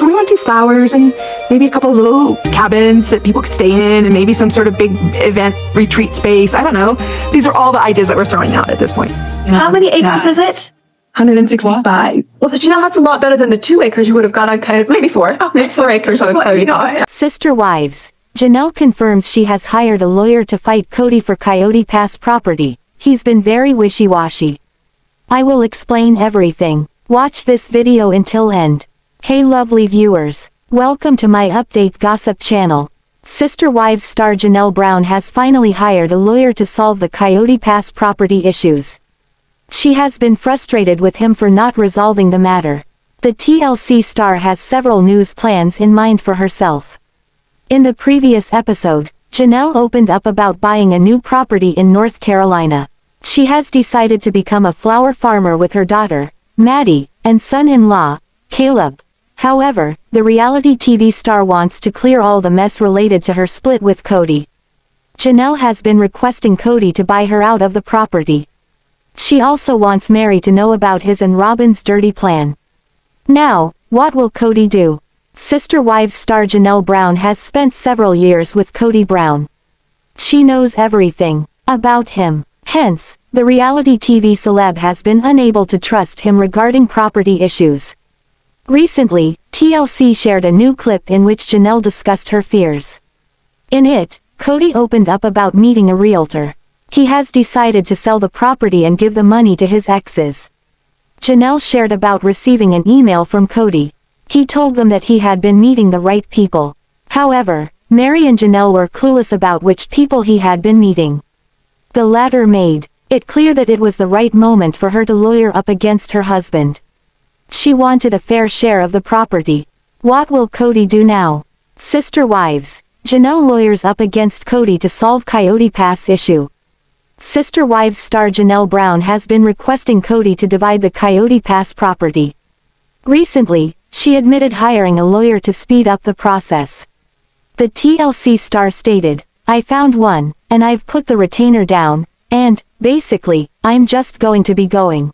So we want to do flowers and maybe a couple of little cabins that people could stay in and maybe some sort of big event retreat space. I don't know. These are all the ideas that we're throwing out at this point. How many acres is it? 165. Well, that's a lot better than the 2 acres you would have got on Coyote. Maybe 4. Maybe 4 acres on Coyote. Sister wives. Janelle confirms she has hired a lawyer to fight Kody for Coyote Pass property. He's been very wishy-washy. I will explain everything. Watch this video until end. Hey lovely viewers. Welcome to my update gossip channel. Sister Wives star Janelle Brown has finally hired a lawyer to solve the Coyote Pass property issues. She has been frustrated with him for not resolving the matter. The TLC star has several news plans in mind for herself. In the previous episode, Janelle opened up about buying a new property in North Carolina. She has decided to become a flower farmer with her daughter, Maddie, and son-in-law, Caleb. However, the reality TV star wants to clear all the mess related to her split with Kody. Janelle has been requesting Kody to buy her out of the property. She also wants Meri to know about his and Robyn's dirty plan. Now, what will Kody do? Sister Wives star Janelle Brown has spent several years with Kody Brown. She knows everything about him. Hence, the reality TV celeb has been unable to trust him regarding property issues. Recently, TLC shared a new clip in which Janelle discussed her fears. In it, Kody opened up about meeting a realtor. He has decided to sell the property and give the money to his exes. Janelle shared about receiving an email from Kody. He told them that he had been meeting the right people. However, Meri and Janelle were clueless about which people he had been meeting. The latter made it clear that it was the right moment for her to lawyer up against her husband. She wanted a fair share of the property. What will Kody do now? Sister Wives. Janelle lawyers up against Kody to solve Coyote Pass issue. Sister Wives star Janelle Brown has been requesting Kody to divide the Coyote Pass property. Recently, she admitted hiring a lawyer to speed up the process. The TLC star stated, "I found one, and I've put the retainer down, and, basically, I'm just going to be going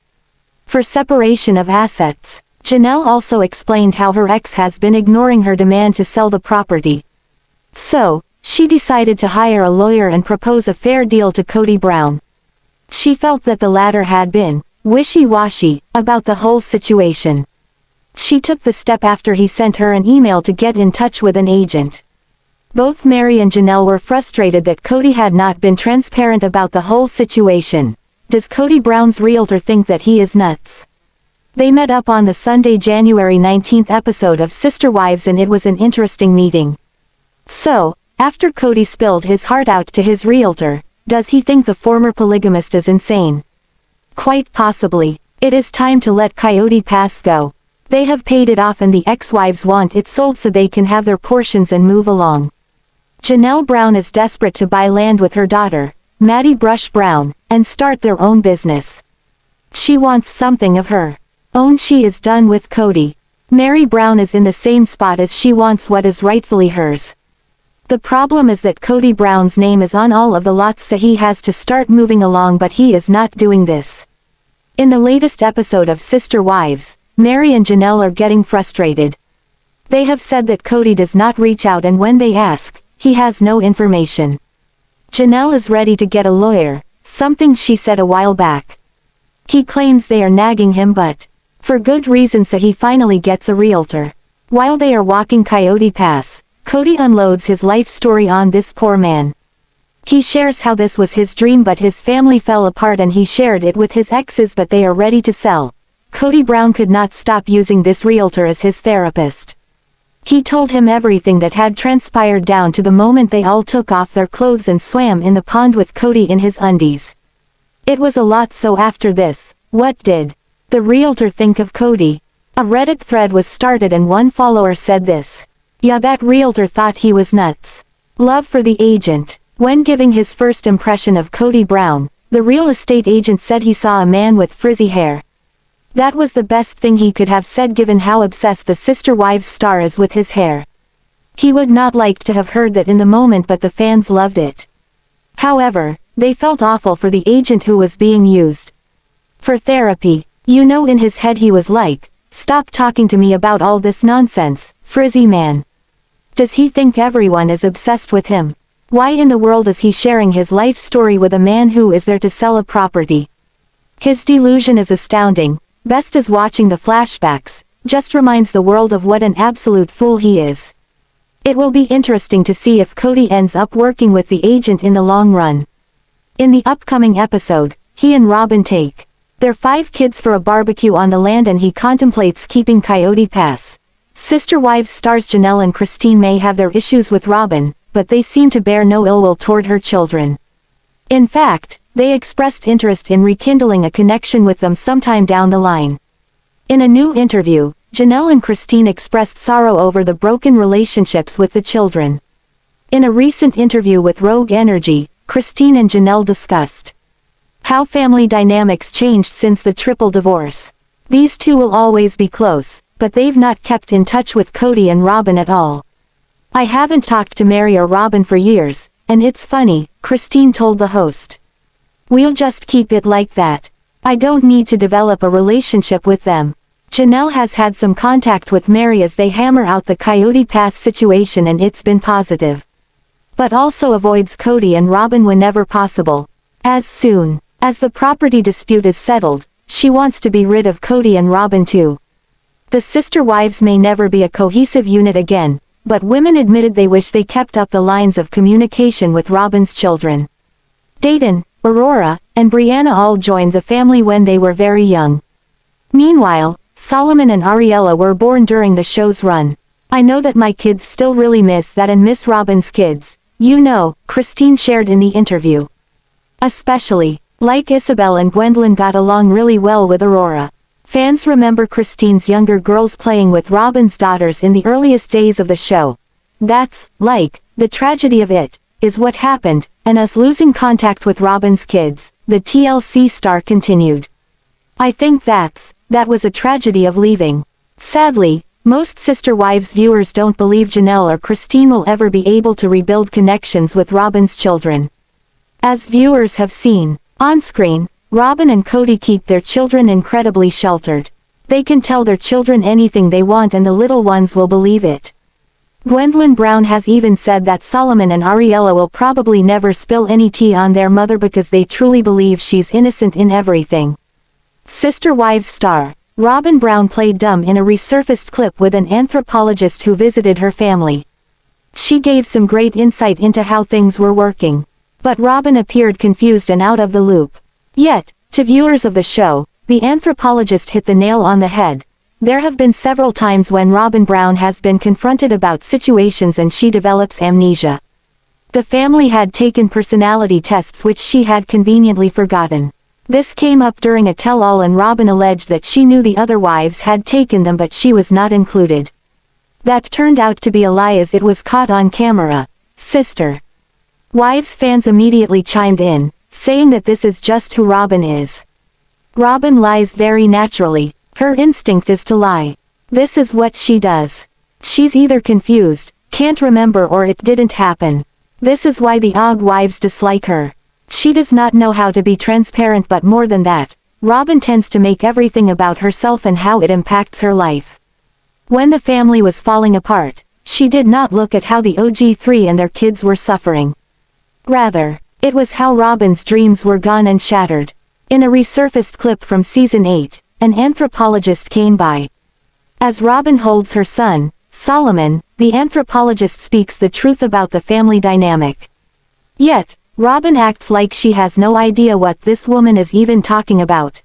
for separation of assets." Janelle also explained how her ex has been ignoring her demand to sell the property. So, she decided to hire a lawyer and propose a fair deal to Kody Brown. She felt that the latter had been wishy-washy about the whole situation. She took the step after he sent her an email to get in touch with an agent. Both Meri and Janelle were frustrated that Kody had not been transparent about the whole situation. Does Kody Brown's realtor think that he is nuts? They met up on the Sunday, January 19th episode of Sister Wives, and it was an interesting meeting. So, after Kody spilled his heart out to his realtor, does he think the former polygamist is insane? Quite possibly. It is time to let Coyote Pass go. They have paid it off and the ex-wives want it sold so they can have their portions and move along. Janelle Brown is desperate to buy land with her daughter, Maddie Brush Brown, and start their own business. She wants something of her own. She is done with Kody. Meri Brown is in the same spot as she wants what is rightfully hers. The problem is that Kody Brown's name is on all of the lots, so he has to start moving along, but he is not doing this. In the latest episode of Sister Wives, Meri and Janelle are getting frustrated. They have said that Kody does not reach out, and when they ask, he has no information. Janelle is ready to get a lawyer, something she said a while back. He claims they are nagging him, but for good reason, so he finally gets a realtor. While they are walking Coyote Pass, Kody unloads his life story on this poor man. He shares how this was his dream, but his family fell apart and he shared it with his exes, but they are ready to sell. Kody Brown could not stop using this realtor as his therapist. He told him everything that had transpired down to the moment they all took off their clothes and swam in the pond with Kody in his undies. It was a lot. So after this, what did the realtor think of Kody? A Reddit thread was started and one follower said this: "Yeah, that realtor thought he was nuts. Love for the agent." When giving his first impression of Kody Brown, the real estate agent said he saw a man with frizzy hair. That was the best thing he could have said given how obsessed the Sister Wives star is with his hair. He would not like to have heard that in the moment, but the fans loved it. However, they felt awful for the agent who was being used for therapy. You know, in his head he was like, "Stop talking to me about all this nonsense, frizzy man. Does he think everyone is obsessed with him? Why in the world is he sharing his life story with a man who is there to sell a property? His delusion is astounding. Best is watching the flashbacks, just reminds the world of what an absolute fool he is. It will be interesting to see if Kody ends up working with the agent in the long run. In the upcoming episode, he and Robyn take their 5 kids for a barbecue on the land and he contemplates keeping Coyote Pass. Sister Wives stars Janelle and Christine may have their issues with Robyn, but they seem to bear no ill will toward her children. In fact, they expressed interest in rekindling a connection with them sometime down the line. In a new interview, Janelle and Christine expressed sorrow over the broken relationships with the children. In a recent interview with Rogue Energy, Christine and Janelle discussed how family dynamics changed since the triple divorce. These two will always be close, but they've not kept in touch with Kody and Robyn at all. I haven't talked to Meri or Robyn for years, and it's funny, Christine told the host. We'll just keep it like that. I don't need to develop a relationship with them. Janelle has had some contact with Meri as they hammer out the Coyote Pass situation and it's been positive. But also avoids Kody and Robyn whenever possible. As soon as the property dispute is settled, she wants to be rid of Kody and Robyn too. The sister wives may never be a cohesive unit again, but women admitted they wish they kept up the lines of communication with Robyn's children. Dayton, Aurora, and Brianna all joined the family when they were very young. Meanwhile, Solomon and Ariella were born during the show's run. I know that my kids still really miss that and miss Robyn's kids, you know, Christine shared in the interview. Especially, like Isabel and Gwendolyn got along really well with Aurora. Fans remember Christine's younger girls playing with Robyn's daughters in the earliest days of the show. That's, like, the tragedy of it, is what happened, and us losing contact with Robyn's kids, the TLC star continued. I think that was a tragedy of leaving. Sadly, most Sister Wives viewers don't believe Janelle or Christine will ever be able to rebuild connections with Robyn's children. As viewers have seen, on screen, Robyn and Kody keep their children incredibly sheltered. They can tell their children anything they want and the little ones will believe it. Gwendolyn Brown has even said that Solomon and Ariella will probably never spill any tea on their mother because they truly believe she's innocent in everything. Sister Wives star Robyn Brown played dumb in a resurfaced clip with an anthropologist who visited her family. She gave some great insight into how things were working. But Robyn appeared confused and out of the loop. Yet, to viewers of the show, the anthropologist hit the nail on the head. There have been several times when Robyn Brown has been confronted about situations and she develops amnesia. The family had taken personality tests which she had conveniently forgotten. This came up during a tell-all and Robyn alleged that she knew the other wives had taken them but she was not included. That turned out to be a lie as it was caught on camera. Sister Wives fans immediately chimed in, saying that this is just who Robyn is. Robyn lies very naturally. Her instinct is to lie. This is what she does. She's either confused, can't remember or it didn't happen. This is why the Og wives dislike her. She does not know how to be transparent but more than that, Robyn tends to make everything about herself and how it impacts her life. When the family was falling apart, she did not look at how the OG3 and their kids were suffering. Rather, it was how Robyn's dreams were gone and shattered. In a resurfaced clip from season 8, an anthropologist came by. As Robyn holds her son, Solomon, the anthropologist speaks the truth about the family dynamic. Yet, Robyn acts like she has no idea what this woman is even talking about.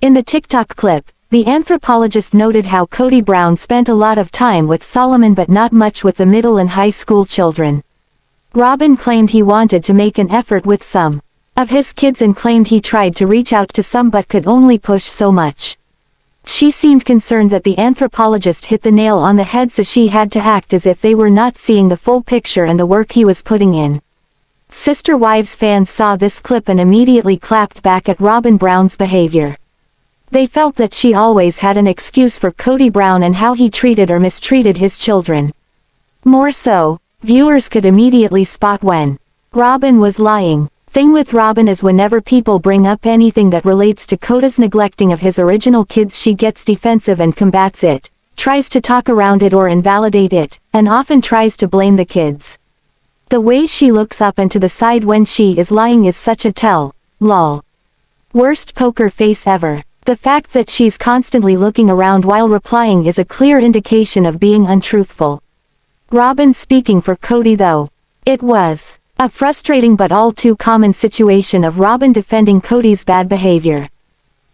In the TikTok clip, the anthropologist noted how Kody Brown spent a lot of time with Solomon but not much with the middle and high school children. Robyn claimed he wanted to make an effort with some of his kids and claimed he tried to reach out to some but could only push so much. She seemed concerned that the anthropologist hit the nail on the head so she had to act as if they were not seeing the full picture and the work he was putting in. Sister Wives fans saw this clip and immediately clapped back at Robyn Brown's behavior. They felt that she always had an excuse for Kody Brown and how he treated or mistreated his children. More so, viewers could immediately spot when Robyn was lying. Thing with Robyn is whenever people bring up anything that relates to Kody's neglecting of his original kids she gets defensive and combats it. tries to talk around it or invalidate it, and often tries to blame the kids. The way she looks up and to the side when she is lying is such a tell, lol. Worst poker face ever. The fact that she's constantly looking around while replying is a clear indication of being untruthful. Robyn speaking for Kody though. It was a frustrating but all too common situation of Robyn defending Kody's bad behavior.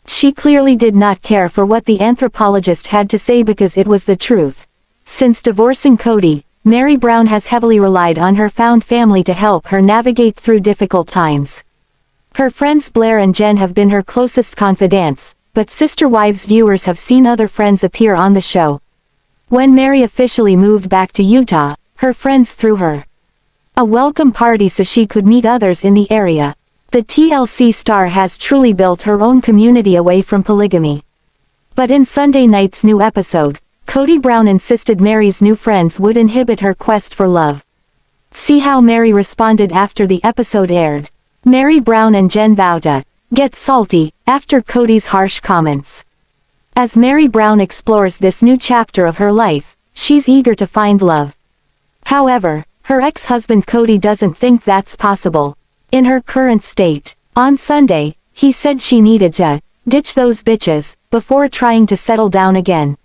She clearly did not care for what the anthropologist had to say because it was the truth. Since divorcing Kody, Meri Brown has heavily relied on her found family to help her navigate through difficult times. Her friends Blair and Jen have been her closest confidants, but Sister Wives viewers have seen other friends appear on the show. When Meri officially moved back to Utah, her friends threw her a welcome party so she could meet others in the area. The TLC star has truly built her own community away from polygamy. But in Sunday night's new episode, Kody Brown insisted Meri's new friends would inhibit her quest for love. See how Meri responded after the episode aired. Meri Brown and Jen vow to get salty after Kody's harsh comments. As Meri Brown explores this new chapter of her life, she's eager to find love. However, her ex-husband Kody doesn't think that's possible. In her current state, on Sunday, he said she needed to ditch those bitches before trying to settle down again.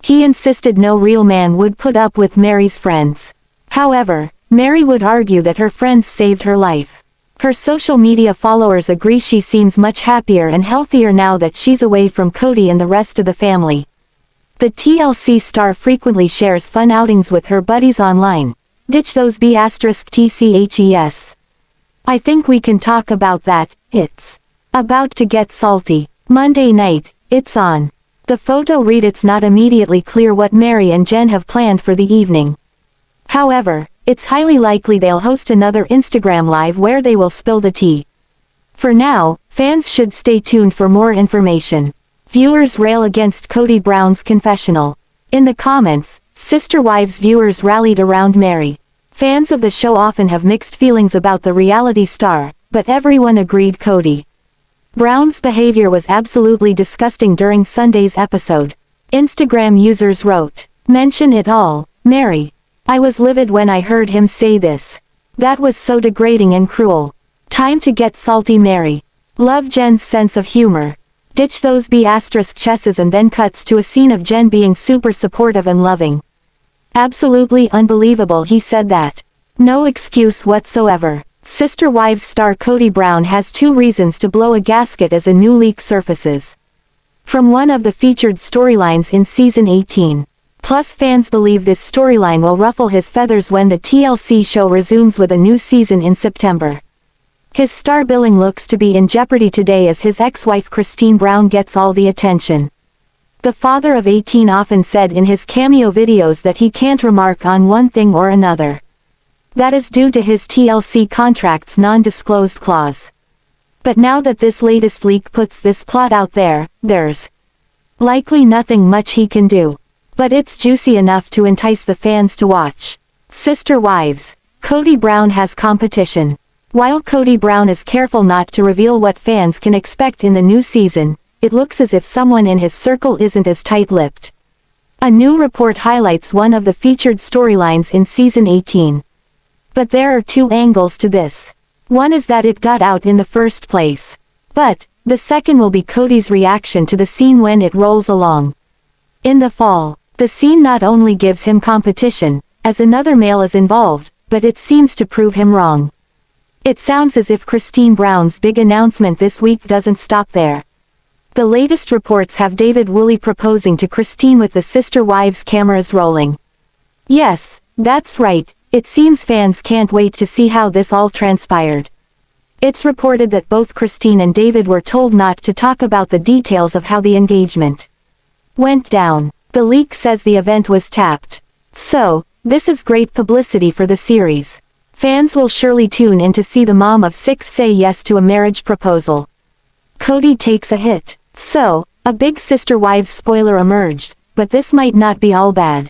He insisted no real man would put up with Meri's friends. However, Meri would argue that her friends saved her life. Her social media followers agree she seems much happier and healthier now that she's away from Kody and the rest of the family. The TLC star frequently shares fun outings with her buddies online. Ditch those B*TCHES. I think we can talk about that. It's about to get salty. Monday night, it's on. The photo read it's not immediately clear what Meri and Jen have planned for the evening. However, it's highly likely they'll host another Instagram live where they will spill the tea. For now, fans should stay tuned for more information. Viewers rail against Kody Brown's confessional. In the comments, Sister Wives viewers rallied around Meri. Fans of the show often have mixed feelings about the reality star, but everyone agreed Kody Brown's behavior was absolutely disgusting during Sunday's episode. Instagram users wrote, "Mention it all, Meri. I was livid when I heard him say this. That was so degrading and cruel. Time to get salty, Meri. Love Jen's sense of humor. Ditch those B*chesses," and then cuts to a scene of Jen being super supportive and loving. Absolutely unbelievable he said that. No excuse whatsoever. Sister Wives star Kody Brown has two reasons to blow a gasket as a new leak surfaces. From one of the featured storylines in season 18. Plus fans believe this storyline will ruffle his feathers when the TLC show resumes with a new season in September. His star billing looks to be in jeopardy today as his ex-wife Christine Brown gets all the attention. The father of 18 often said in his cameo videos that he can't remark on one thing or another. That is due to his TLC contract's non-disclosed clause. But now that this latest leak puts this plot out there, there's likely nothing much he can do. But it's juicy enough to entice the fans to watch. Sister Wives. Kody Brown has competition. While Kody Brown is careful not to reveal what fans can expect in the new season, it looks as if someone in his circle isn't as tight-lipped. A new report highlights one of the featured storylines in season 18. But there are two angles to this. One is that it got out in the first place. But the second will be Kody's reaction to the scene when it rolls along. In the fall, the scene not only gives him competition, as another male is involved, but it seems to prove him wrong. It sounds as if Christine Brown's big announcement this week doesn't stop there. The latest reports have David Woolley proposing to Christine with the Sister Wives cameras rolling. Yes, that's right. It seems fans can't wait to see how this all transpired. It's reported that both Christine and David were told not to talk about the details of how the engagement went down. The leak says the event was tapped. So, this is great publicity for the series. Fans will surely tune in to see the mom of 6 say yes to a marriage proposal. Kody takes a hit. So, a big Sister Wives spoiler emerged, but this might not be all bad.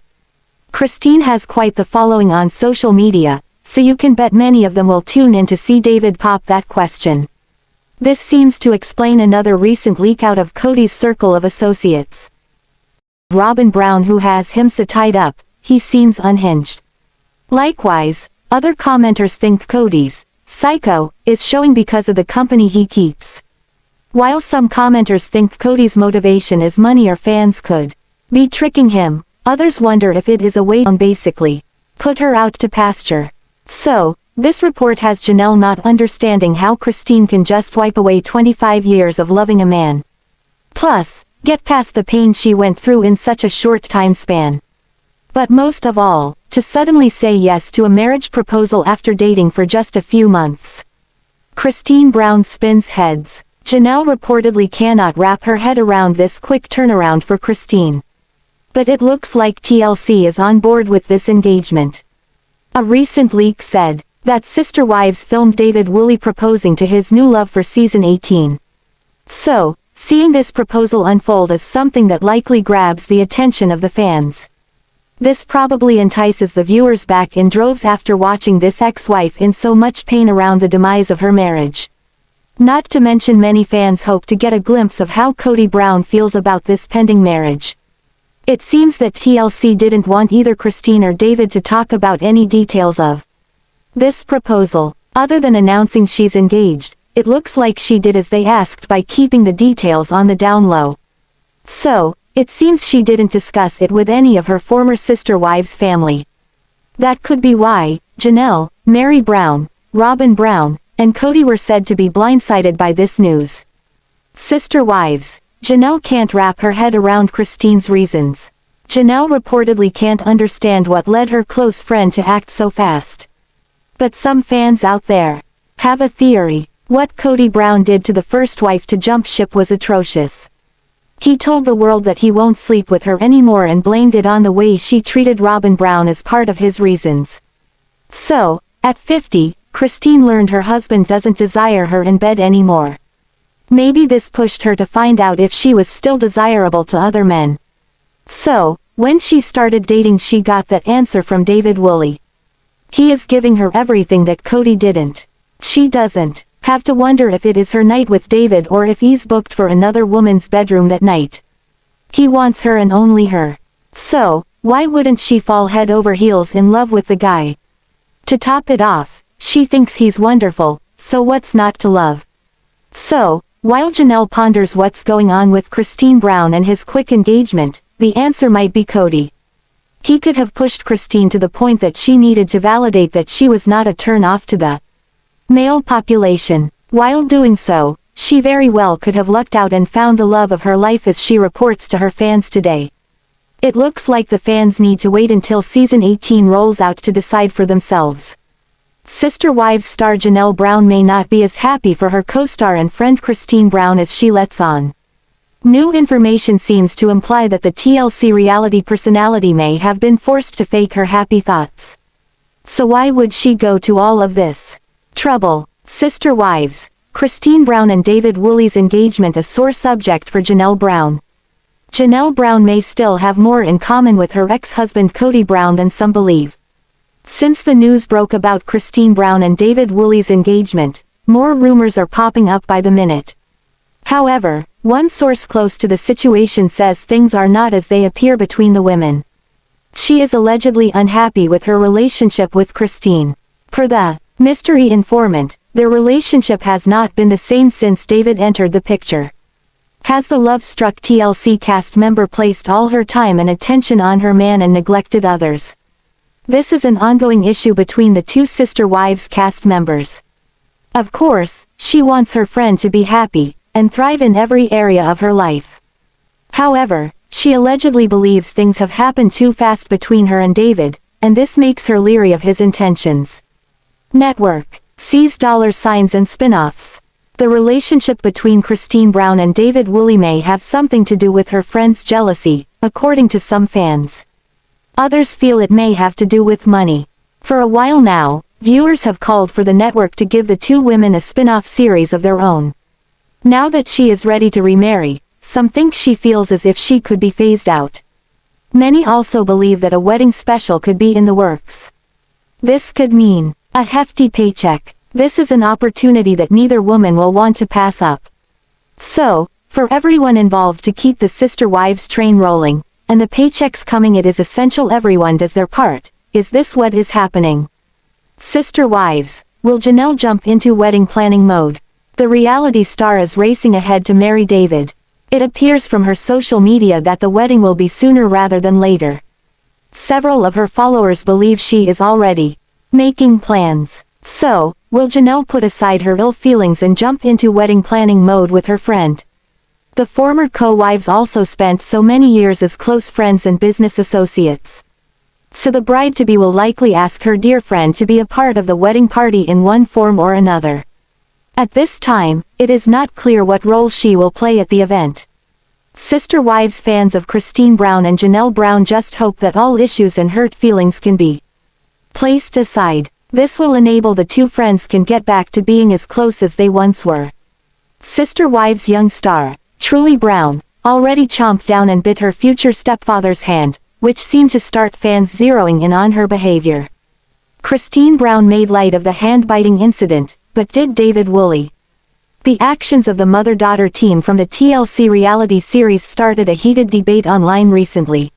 Christine has quite the following on social media, so you can bet many of them will tune in to see David pop that question. This seems to explain another recent leak out of Kody's circle of associates. Robyn Brown who has him so tied up, he seems unhinged. Likewise, other commenters think Kody's psycho is showing because of the company he keeps. While some commenters think Kody's motivation is money or fans could be tricking him, others wonder if it is a way to basically put her out to pasture. So, this report has Janelle not understanding how Christine can just wipe away 25 years of loving a man. Plus, get past the pain she went through in such a short time span. But most of all, to suddenly say yes to a marriage proposal after dating for just a few months. Christine Brown spins heads. Janelle reportedly cannot wrap her head around this quick turnaround for Christine. But it looks like TLC is on board with this engagement. A recent leak said that Sister Wives filmed David Woolley proposing to his new love for season 18. So, seeing this proposal unfold is something that likely grabs the attention of the fans. This probably entices the viewers back in droves after watching this ex-wife in so much pain around the demise of her marriage. Not to mention many fans hope to get a glimpse of how Kody Brown feels about this pending marriage. It seems that TLC didn't want either Christine or David to talk about any details of this proposal. Other than announcing she's engaged, it looks like she did as they asked by keeping the details on the down low. So, it seems she didn't discuss it with any of her former sister wives' family. That could be why Janelle, Meri Brown, Robyn Brown, and Kody were said to be blindsided by this news. Sister wives. Janelle can't wrap her head around Christine's reasons. Janelle reportedly can't understand what led her close friend to act so fast. But some fans out there have a theory. What Kody Brown did to the first wife to jump ship was atrocious. He told the world that he won't sleep with her anymore and blamed it on the way she treated Robyn Brown as part of his reasons. So, at 50, Christine learned her husband doesn't desire her in bed anymore. Maybe this pushed her to find out if she was still desirable to other men. So, when she started dating she got that answer from David Woolley. He is giving her everything that Kody didn't. She doesn't have to wonder if it is her night with David or if he's booked for another woman's bedroom that night. He wants her and only her. So, why wouldn't she fall head over heels in love with the guy? To top it off, she thinks he's wonderful, so what's not to love? So, while Janelle ponders what's going on with Christine Brown and his quick engagement, the answer might be Kody. He could have pushed Christine to the point that she needed to validate that she was not a turn-off to the male population. While doing so, she very well could have lucked out and found the love of her life as she reports to her fans today. It looks like the fans need to wait until season 18 rolls out to decide for themselves. Sister Wives star Janelle Brown may not be as happy for her co-star and friend Christine Brown as she lets on. New information seems to imply that the TLC reality personality may have been forced to fake her happy thoughts. So why would she go to all of this trouble? Sister Wives, Christine Brown and David Woolley's engagement a sore subject for Janelle Brown. Janelle Brown may still have more in common with her ex-husband Kody Brown than some believe. Since the news broke about Christine Brown and David Woolley's engagement, more rumors are popping up by the minute. However, one source close to the situation says things are not as they appear between the women. She is allegedly unhappy with her relationship with Christine. Per the mystery informant, their relationship has not been the same since David entered the picture. Has the love-struck TLC cast member placed all her time and attention on her man and neglected others? This is an ongoing issue between the two Sister Wives cast members. Of course, she wants her friend to be happy and thrive in every area of her life. However, she allegedly believes things have happened too fast between her and David, and this makes her leery of his intentions. Network sees $ and spin-offs. The relationship between Christine Brown and David Woolley may have something to do with her friend's jealousy, according to some fans. Others feel it may have to do with money. For a while now, viewers have called for the network to give the two women a spin-off series of their own. Now that she is ready to remarry, some think she feels as if she could be phased out. Many also believe that a wedding special could be in the works. This could mean a hefty paycheck. This is an opportunity that neither woman will want to pass up. So, for everyone involved to keep the Sister Wives train rolling, and the paychecks coming, it is essential everyone does their part. Is this what is happening? Sister wives, will Janelle jump into wedding planning mode? The reality star is racing ahead to marry David. It appears from her social media that the wedding will be sooner rather than later. Several of her followers believe she is already making plans. So, will Janelle put aside her ill feelings and jump into wedding planning mode with her friend? The former co-wives also spent so many years as close friends and business associates. So the bride-to-be will likely ask her dear friend to be a part of the wedding party in one form or another. At this time, it is not clear what role she will play at the event. Sister wives fans of Christine Brown and Janelle Brown just hope that all issues and hurt feelings can be placed aside. This will enable the two friends can get back to being as close as they once were. Sister wives young star, Truly Brown, already chomped down and bit her future stepfather's hand, which seemed to start fans zeroing in on her behavior. Christine Brown made light of the hand-biting incident, but did David woolly. The actions of the mother-daughter team from the TLC reality series started a heated debate online recently.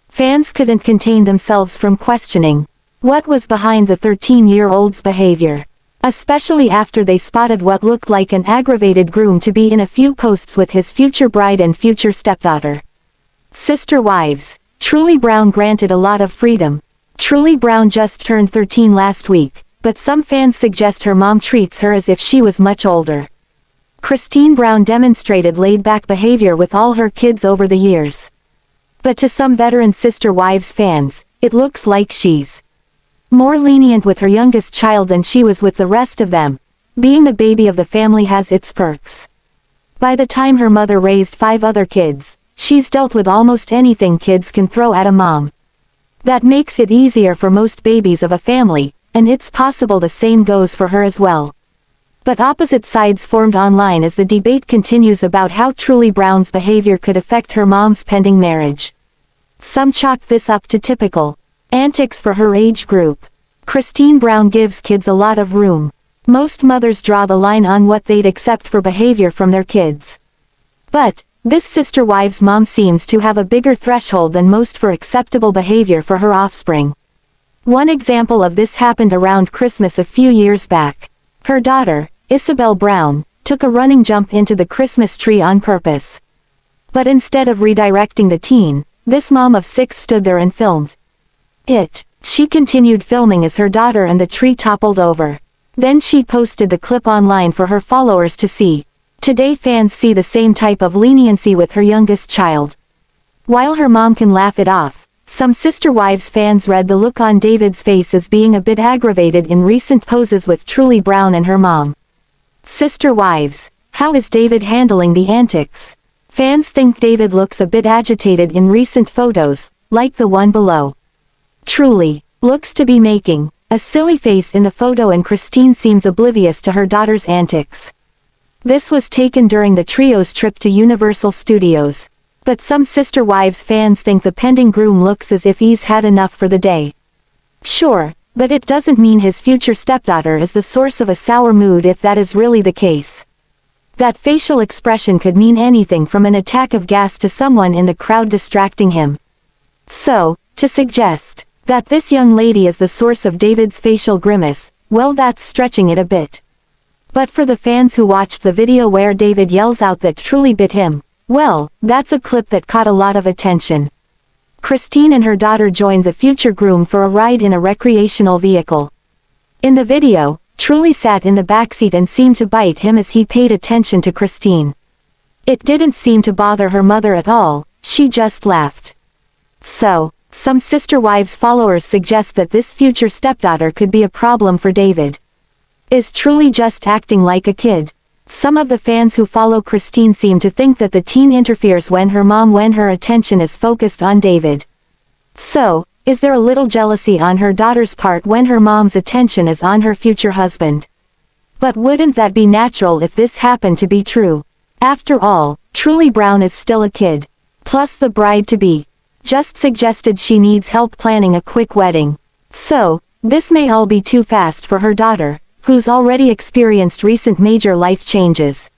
Fans couldn't contain themselves from questioning what was behind the 13-year-old's behavior, especially after they spotted what looked like an aggravated groom-to-be in a few posts with his future bride and future stepdaughter. Sister wives, Truly Brown granted a lot of freedom. Truly Brown just turned 13 last week, but some fans suggest her mom treats her as if she was much older. Christine Brown demonstrated laid-back behavior with all her kids over the years. But to some veteran sister wives fans, it looks like she's more lenient with her youngest child than she was with the rest of them. Being the baby of the family has its perks. By the time her mother raised 5 other kids, she's dealt with almost anything kids can throw at a mom. That makes it easier for most babies of a family, and it's possible the same goes for her as well. But opposite sides formed online as the debate continues about how Truly Brown's behavior could affect her mom's pending marriage. Some chalk this up to typical antics for her age group. Christine Brown gives kids a lot of room. Most mothers draw the line on what they'd accept for behavior from their kids. But this sister wives mom seems to have a bigger threshold than most for acceptable behavior for her offspring. One example of this happened around Christmas a few years back. Her daughter, Isabel Brown, took a running jump into the Christmas tree on purpose. But instead of redirecting the teen, this mom of 6 stood there and filmed it. She continued filming as her daughter and the tree toppled over. Then she posted the clip online for her followers to see. Today fans see the same type of leniency with her youngest child. While her mom can laugh it off, some sister wives fans read the look on David's face as being a bit aggravated in recent poses with Truly Brown and her mom. Sister wives, how is David handling the antics? Fans think David looks a bit agitated in recent photos, like the one below. Truly looks to be making a silly face in the photo, and Christine seems oblivious to her daughter's antics. This was taken during the trio's trip to Universal Studios. But some sister wives fans think the pending groom looks as if he's had enough for the day. Sure, but it doesn't mean his future stepdaughter is the source of a sour mood if that is really the case. That facial expression could mean anything from an attack of gas to someone in the crowd distracting him. So, to suggest that this young lady is the source of David's facial grimace, well, that's stretching it a bit. But for the fans who watched the video where David yells out that Truly bit him, well, that's a clip that caught a lot of attention. Christine and her daughter joined the future groom for a ride in a recreational vehicle. In the video, Truly sat in the backseat and seemed to bite him as he paid attention to Christine. It didn't seem to bother her mother at all, she just laughed. So, some sister wives followers suggest that this future stepdaughter could be a problem for David. Is Truly just acting like a kid? Some of the fans who follow Christine seem to think that the teen interferes when her attention is focused on David. So, is there a little jealousy on her daughter's part when her mom's attention is on her future husband? But wouldn't that be natural if this happened to be true? After all, Truly Brown is still a kid. Plus the bride-to-be just suggested she needs help planning a quick wedding. So, this may all be too fast for her daughter, who's already experienced recent major life changes.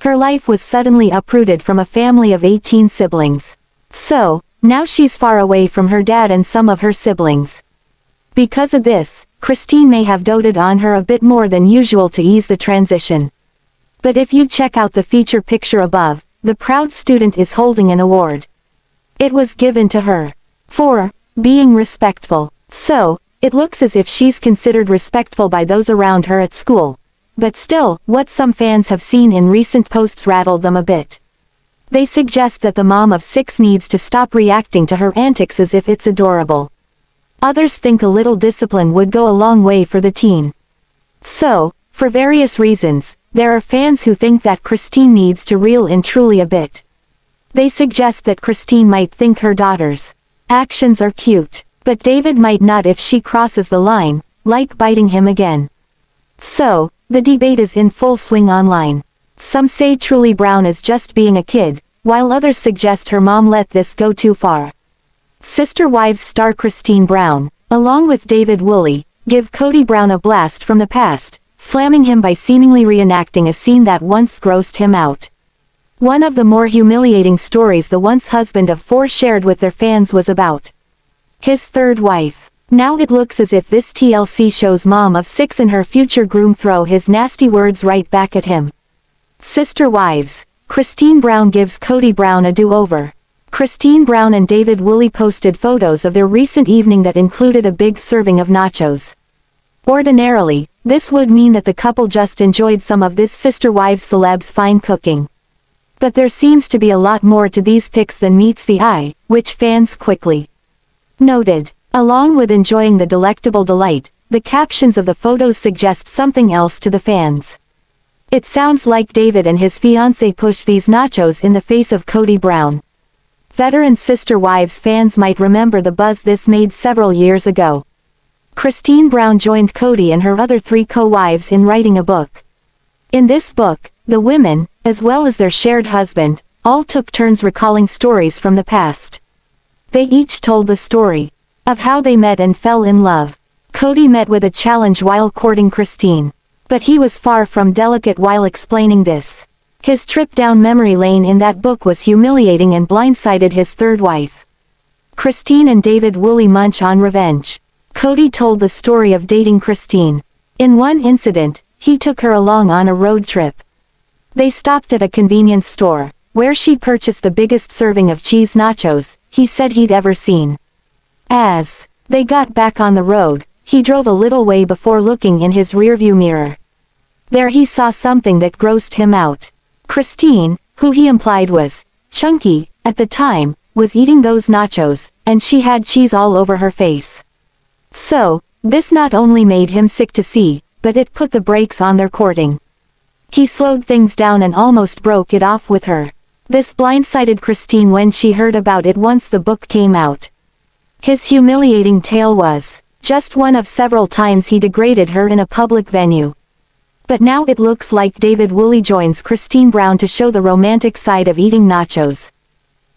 Her life was suddenly uprooted from a family of 18 siblings. So, Now she's far away from her dad and some of her siblings. Because of this, Christine may have doted on her a bit more than usual to ease the transition. But if you check out the feature picture above, the proud student is holding an award. It was given to her for being respectful. So, it looks as if she's considered respectful by those around her at school. But still, what some fans have seen in recent posts rattled them a bit. They suggest that the mom of 6 needs to stop reacting to her antics as if it's adorable. Others think a little discipline would go a long way for the teen. So, for various reasons, there are fans who think that Christine needs to reel in truly a bit. They suggest that Christine might think her daughter's actions are cute, but David might not if she crosses the line, like biting him again. So, the debate is in full swing online. Some say Truly Brown is just being a kid, while others suggest her mom let this go too far. Sister Wives star Christine Brown, along with David Woolley, give Kody Brown a blast from the past, slamming him by seemingly reenacting a scene that once grossed him out. One of the more humiliating stories the once husband of 4 shared with their fans was about his 3rd wife. Now it looks as if this TLC show's mom of 6 and her future groom throw his nasty words right back at him. Sister Wives, Christine Brown gives Kody Brown a do-over. Christine Brown and David Woolley posted photos of their recent evening that included a big serving of nachos. Ordinarily, this would mean that the couple just enjoyed some of this Sister Wives celeb's fine cooking. But there seems to be a lot more to these pics than meets the eye, which fans quickly noted. Along with enjoying the delectable delight, the captions of the photos suggest something else to the fans. It sounds like David and his fiancé pushed these nachos in the face of Kody Brown. Veteran Sister Wives fans might remember the buzz this made several years ago. Christine Brown joined Kody and her other 3 co-wives in writing a book. In this book, the women, as well as their shared husband, all took turns recalling stories from the past. They each told the story of how they met and fell in love. Kody met with a challenge while courting Christine. But he was far from delicate while explaining this. His trip down memory lane in that book was humiliating and blindsided his 3rd wife. Christine and David Woolley munch on revenge. Kody told the story of dating Christine. In one incident, he took her along on a road trip. They stopped at a convenience store, where she purchased the biggest serving of cheese nachos he said he'd ever seen. As they got back on the road, he drove a little way before looking in his rearview mirror. There he saw something that grossed him out. Christine, who he implied was chunky at the time, was eating those nachos, and she had cheese all over her face. So, this not only made him sick to see, but it put the brakes on their courting. He slowed things down and almost broke it off with her. This blindsided Christine when she heard about it once the book came out. His humiliating tale was just one of several times he degraded her in a public venue. But now it looks like David Woolley joins Christine Brown to show the romantic side of eating nachos.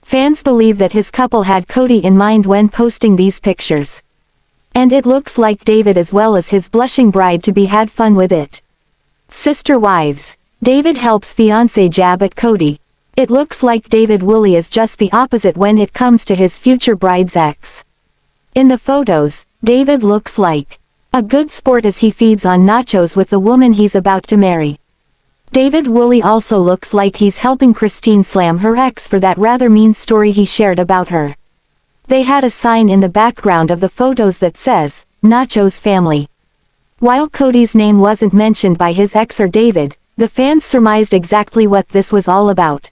Fans believe that his couple had Kody in mind when posting these pictures. And it looks like David as well as his blushing bride to be had fun with it. Sister Wives. David helps fiancé jab at Kody. It looks like David Woolley is just the opposite when it comes to his future bride's ex. In the photos, David looks like a good sport as he feeds on nachos with the woman he's about to marry. David Woolley also looks like he's helping Christine slam her ex for that rather mean story he shared about her. They had a sign in the background of the photos that says, Nachos Family. While Kody's name wasn't mentioned by his ex or David, the fans surmised exactly what this was all about.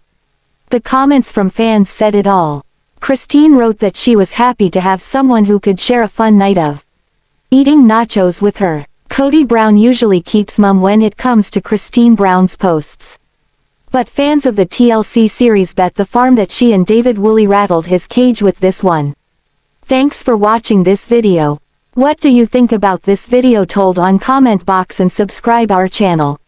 The comments from fans said it all. Christine wrote that she was happy to have someone who could share a fun night of eating nachos with her. Kody Brown usually keeps mum when it comes to Christine Brown's posts. But fans of the TLC series bet the farm that she and David Woolley rattled his cage with this one. Thanks for watching this video. What do you think about this video? Told on comment box and subscribe our channel.